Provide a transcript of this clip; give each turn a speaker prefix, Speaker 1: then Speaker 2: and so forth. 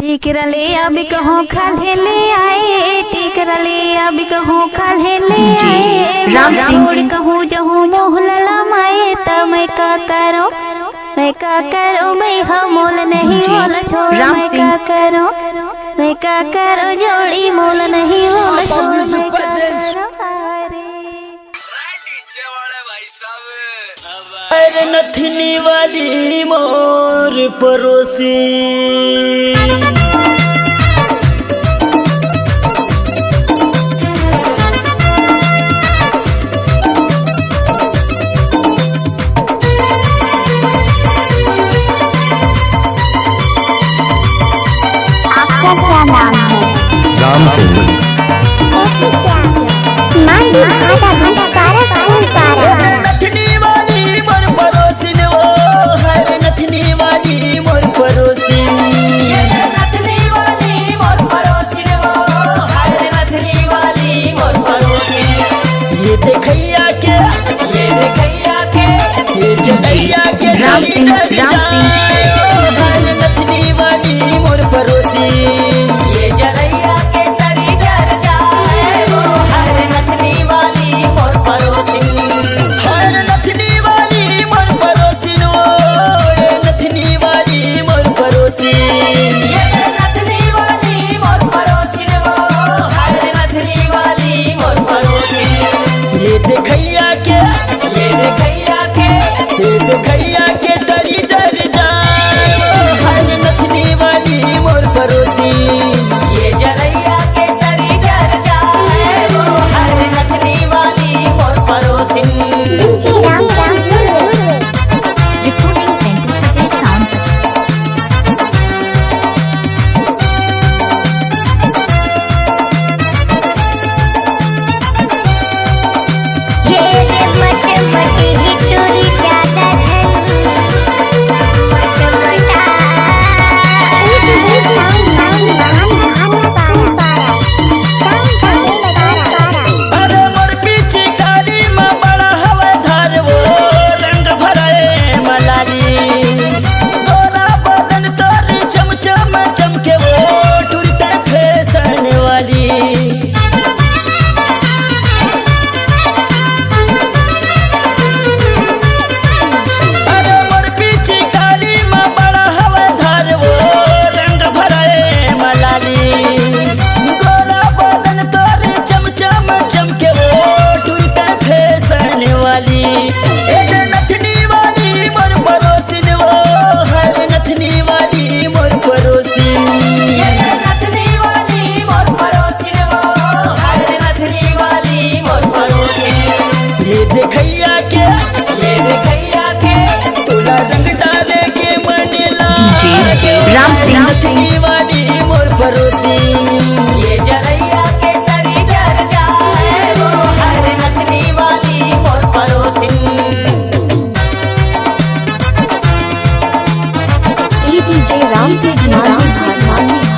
Speaker 1: टिकरा ले अब कहूँ खाले ले आए, टिकरा ले अब कहूँ खाले ले आए,
Speaker 2: राम सिंह
Speaker 1: कहूँ जहूँ मोहल्ला माए तब मैं का करो मैं हम मोल नहीं मोल छोड़ मैं का करो जोड़ी मोल नहीं मोल छोड़ मैं का करो
Speaker 3: अरे नथनी वाली मोर परोसी
Speaker 4: आपका क्या नाम है?
Speaker 5: राम सिंह।
Speaker 4: ऐसे क्या मांडी भाटा बीच पारा फूल पारा
Speaker 3: नथनी वाली मोर परोसी ने वो हर नथनी वाली मोर परोसी नथनी वाली मोर परोसी ने वो हर नथनी वाली मोर परोसी ये देखैया के ये जगैया के
Speaker 2: राम सिंह
Speaker 3: हर नथनी वाली मोर परोसी ये जलैया के तरी जर जाए वो हर नथनी वाली मोर परोसी हर नथनी वाली मोर परोसी नो ये नथनी वाली मोर परोसी ये नथनी वाली मोर परोसी नो हर नथनी वाली मोर परोसी ये देखैया के तरी जर जाए वो हर नथनी वाली मोर परोसी ये जलैया के तरी जर जाए वो हर नथनी वाली मोर परोसी
Speaker 4: डीजे राम
Speaker 2: रिकॉर्डिंग सेंटर फतेह साउंड।
Speaker 4: ये मट मट हिटोरी ज्यादा
Speaker 3: अरे मोर पीछे कारी में बड़ा हवा धार वो रंग भराए मलारी गोरा बदन तोरी चमचम चमके वो टूटते फैशन वाली अरे मोर पीछे कारी में बड़ा हवा धार वो रंग भराए मलारी गोरा बदन तोरी चमचम चमके वो टूटते फैशन वाली एक नथनी वाली मोर परोसी ने वो हर नथनी वाली मोर परोसी नथनी वाली मोर परोसी ने वो हर नथनी वाली मोर परोसी ये देखैया के तोला रंग डाले के मनेला
Speaker 2: राम सिंह
Speaker 3: नथनी वाली मोर परोसी ये जलैया के तरी जर जाए वो हर नथनी वाली मोर परोसी
Speaker 2: डीजे राम सिंह